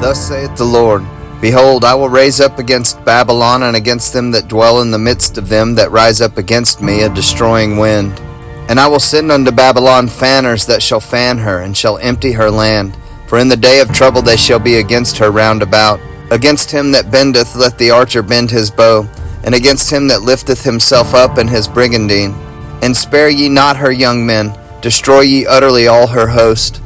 Thus saith the Lord, Behold, I will raise up against Babylon and against them that dwell in the midst of them that rise up against me a destroying wind. And I will send unto Babylon fanners that shall fan her, and shall empty her land. For in the day of trouble they shall be against her round about. Against him that bendeth let the archer bend his bow, and against him that lifteth himself up in his brigandine. And spare ye not her young men, destroy ye utterly all her host.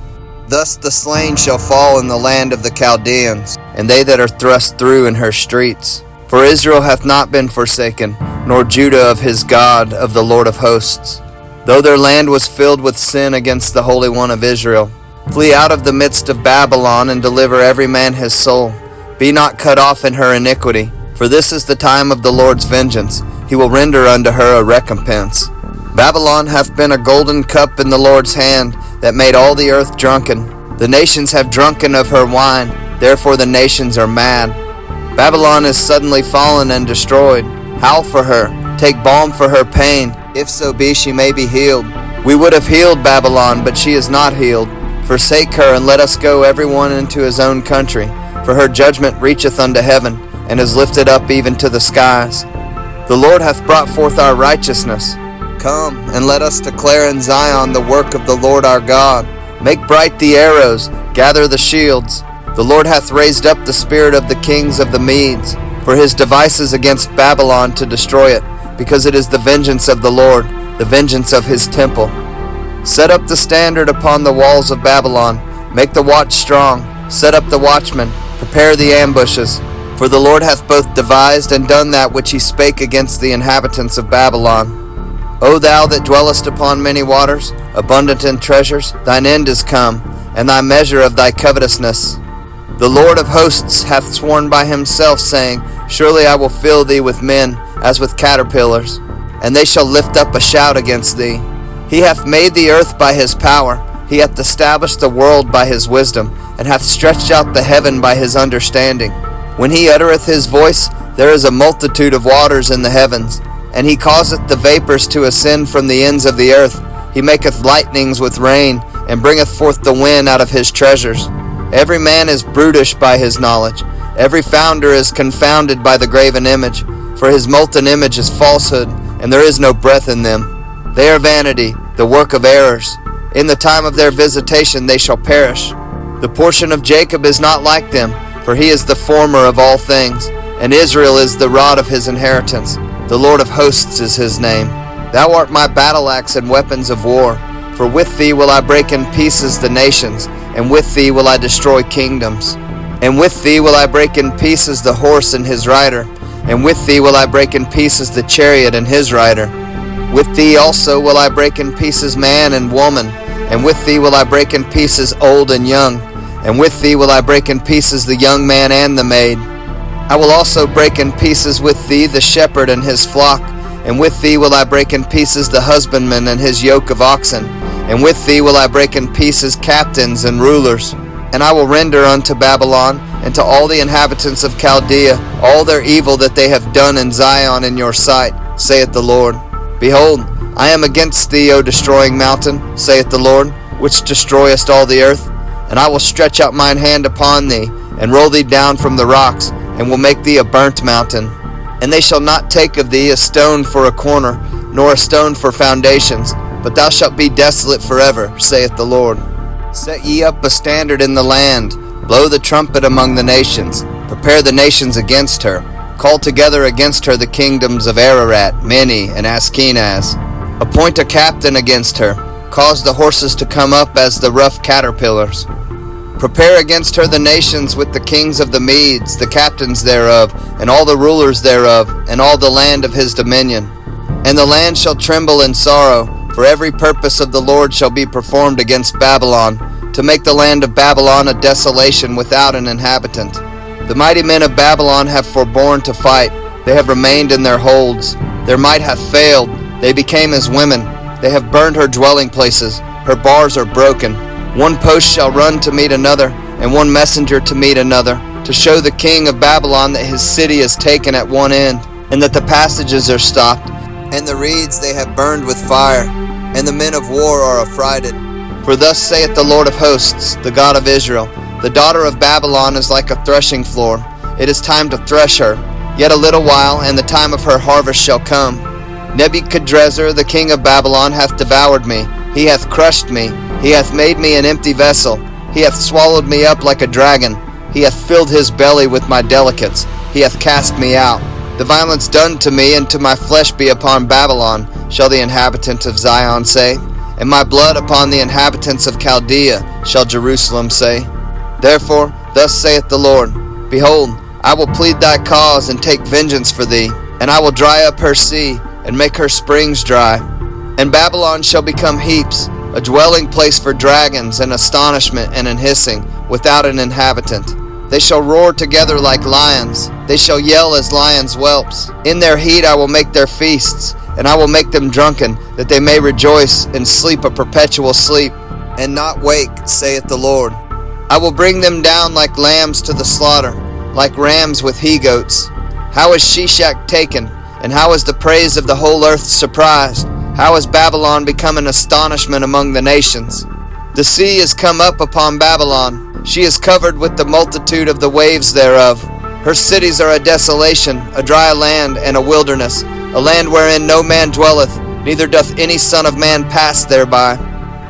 Thus the slain shall fall in the land of the Chaldeans, and they that are thrust through in her streets. For Israel hath not been forsaken, nor Judah of his God, of the Lord of hosts. Though their land was filled with sin against the Holy One of Israel. Flee out of the midst of Babylon, and deliver every man his soul. Be not cut off in her iniquity, for this is the time of the Lord's vengeance. He will render unto her a recompense. Babylon hath been a golden cup in the Lord's hand, that made all the earth drunken. The nations have drunken of her wine, therefore the nations are mad. Babylon is suddenly fallen and destroyed. Howl for her, take balm for her pain, if so be she may be healed. We would have healed Babylon, but she is not healed. Forsake her, and let us go every one into his own country. For her judgment reacheth unto heaven, and is lifted up even to the skies. The Lord hath brought forth our righteousness. Come, and let us declare in Zion the work of the Lord our God. Make bright the arrows, gather the shields. The Lord hath raised up the spirit of the kings of the Medes, for his devices against Babylon to destroy it, because it is the vengeance of the Lord, the vengeance of his temple. Set up the standard upon the walls of Babylon, make the watch strong, set up the watchmen, prepare the ambushes. For the Lord hath both devised and done that which he spake against the inhabitants of Babylon. O thou that dwellest upon many waters, abundant in treasures, thine end is come, and thy measure of thy covetousness. The Lord of hosts hath sworn by himself, saying, Surely I will fill thee with men, as with caterpillars, and they shall lift up a shout against thee. He hath made the earth by his power, he hath established the world by his wisdom, and hath stretched out the heaven by his understanding. When he uttereth his voice, there is a multitude of waters in the heavens. And he causeth the vapors to ascend from the ends of the earth. He maketh lightnings with rain, and bringeth forth the wind out of his treasures. Every man is brutish by his knowledge. Every founder is confounded by the graven image. For his molten image is falsehood, and there is no breath in them. They are vanity, the work of errors. In the time of their visitation they shall perish. The portion of Jacob is not like them, for he is the former of all things, and Israel is the rod of his inheritance. The Lord of hosts is his name. Thou art my battle axe and weapons of war. For with thee will I break in pieces the nations, and with thee will I destroy kingdoms. And with thee will I break in pieces the horse and his rider, and with thee will I break in pieces the chariot and his rider. With thee also will I break in pieces man and woman, and with thee will I break in pieces old and young, and with thee will I break in pieces the young man and the maid. I will also break in pieces with thee the shepherd and his flock, and with thee will I break in pieces the husbandman and his yoke of oxen, and with thee will I break in pieces captains and rulers. And I will render unto Babylon and to all the inhabitants of Chaldea all their evil that they have done in Zion in your sight, saith the Lord. Behold, I am against thee, O destroying mountain, saith the Lord, which destroyest all the earth. And I will stretch out mine hand upon thee, and roll thee down from the rocks, and will make thee a burnt mountain. And they shall not take of thee a stone for a corner, nor a stone for foundations, but thou shalt be desolate forever, saith the Lord. Set ye up a standard in the land, blow the trumpet among the nations, prepare the nations against her, call together against her the kingdoms of Ararat, Meni, and Askenaz. Appoint a captain against her, cause the horses to come up as the rough caterpillars. Prepare against her the nations with the kings of the Medes, the captains thereof, and all the rulers thereof, and all the land of his dominion. And the land shall tremble in sorrow, for every purpose of the Lord shall be performed against Babylon, to make the land of Babylon a desolation without an inhabitant. The mighty men of Babylon have forborne to fight, they have remained in their holds. Their might hath failed, they became as women. They have burned her dwelling places, her bars are broken. One post shall run to meet another, and one messenger to meet another, to show the king of Babylon that his city is taken at one end, and that the passages are stopped, and the reeds they have burned with fire, and the men of war are affrighted. For thus saith the Lord of hosts, the God of Israel, The daughter of Babylon is like a threshing floor. It is time to thresh her. Yet a little while, and the time of her harvest shall come. Nebuchadrezzar, the king of Babylon, hath devoured me. He hath crushed me. He hath made me an empty vessel. He hath swallowed me up like a dragon. He hath filled his belly with my delicates. He hath cast me out. The violence done to me and to my flesh be upon Babylon, shall the inhabitants of Zion say. And my blood upon the inhabitants of Chaldea, shall Jerusalem say. Therefore, thus saith the Lord, Behold, I will plead thy cause and take vengeance for thee, and I will dry up her sea, and make her springs dry. And Babylon shall become heaps, a dwelling place for dragons, an astonishment and an hissing, without an inhabitant. They shall roar together like lions. They shall yell as lions' whelps. In their heat I will make their feasts, and I will make them drunken, that they may rejoice and sleep a perpetual sleep, and not wake, saith the Lord. I will bring them down like lambs to the slaughter, like rams with he-goats. How is Sheshach taken, and how is the praise of the whole earth surprised? How is Babylon become an astonishment among the nations? The sea is come up upon Babylon. She is covered with the multitude of the waves thereof. Her cities are a desolation, a dry land, and a wilderness, a land wherein no man dwelleth, neither doth any son of man pass thereby.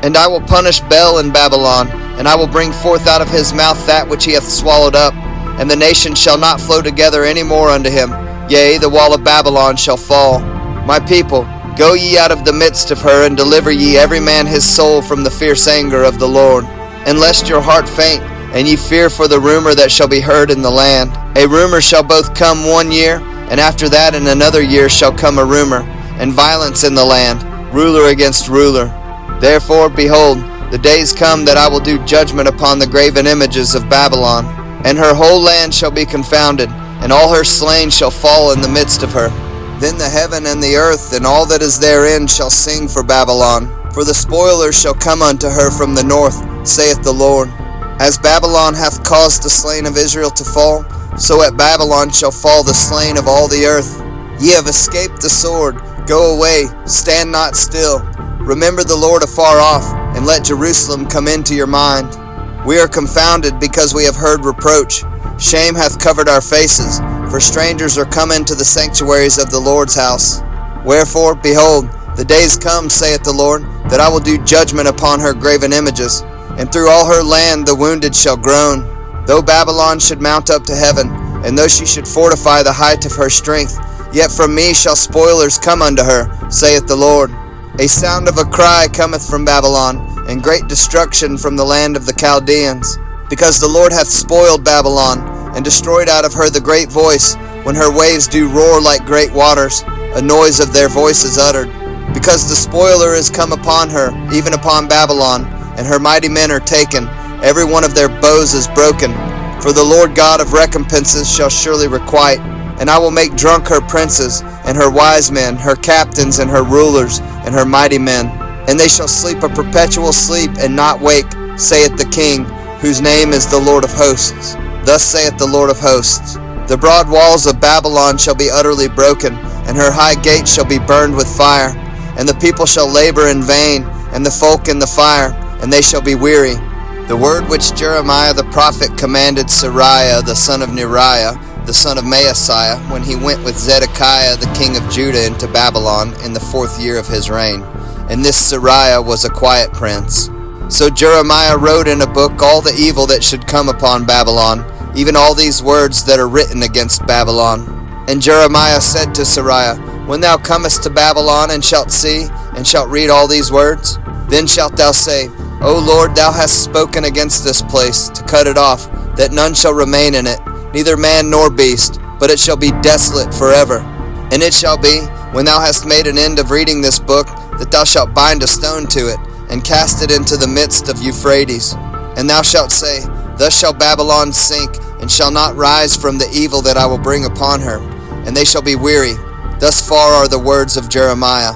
And I will punish Bel in Babylon, and I will bring forth out of his mouth that which he hath swallowed up, and the nation shall not flow together any more unto him. Yea, the wall of Babylon shall fall. My people, go ye out of the midst of her, and deliver ye every man his soul from the fierce anger of the Lord. And lest your heart faint, and ye fear for the rumor that shall be heard in the land. A rumor shall both come 1 year, and after that in another year shall come a rumor, and violence in the land, ruler against ruler. Therefore, behold, the days come that I will do judgment upon the graven images of Babylon, and her whole land shall be confounded, and all her slain shall fall in the midst of her. Then the heaven and the earth and all that is therein shall sing for Babylon, for the spoiler shall come unto her from the north, saith the Lord. As Babylon hath caused the slain of Israel to fall, so at Babylon shall fall the slain of all the earth. Ye have escaped the sword. Go away, stand not still. Remember the Lord afar off, and let Jerusalem come into your mind. We are confounded because we have heard reproach. Shame hath covered our faces, for strangers are come into the sanctuaries of the Lord's house. Wherefore, behold, the days come, saith the Lord, that I will do judgment upon her graven images, and through all her land the wounded shall groan. Though Babylon should mount up to heaven, and though she should fortify the height of her strength, yet from me shall spoilers come unto her, saith the Lord. A sound of a cry cometh from Babylon, and great destruction from the land of the Chaldeans. Because the Lord hath spoiled Babylon, and destroyed out of her the great voice, when her waves do roar like great waters, a noise of their voices uttered. Because the spoiler is come upon her, even upon Babylon, and her mighty men are taken, every one of their bows is broken. For the Lord God of recompenses shall surely requite, and I will make drunk her princes, and her wise men, her captains, and her rulers, and her mighty men. And they shall sleep a perpetual sleep, and not wake, saith the King, whose name is the Lord of hosts. Thus saith the Lord of hosts, The broad walls of Babylon shall be utterly broken, and her high gates shall be burned with fire. And the people shall labor in vain, and the folk in the fire, and they shall be weary. The word which Jeremiah the prophet commanded Seraiah the son of Neriah, the son of Maaseiah, when he went with Zedekiah the king of Judah into Babylon in the 4th year of his reign. And this Seraiah was a quiet prince. So Jeremiah wrote in a book all the evil that should come upon Babylon, even all these words that are written against Babylon. And Jeremiah said to Seraiah, When thou comest to Babylon, and shalt see, and shalt read all these words, then shalt thou say, O Lord, thou hast spoken against this place, to cut it off, that none shall remain in it, neither man nor beast, but it shall be desolate forever. And it shall be, when thou hast made an end of reading this book, that thou shalt bind a stone to it, and cast it into the midst of Euphrates. And thou shalt say, Thus shall Babylon sink, and shall not rise from the evil that I will bring upon her, and they shall be weary. Thus far are the words of Jeremiah.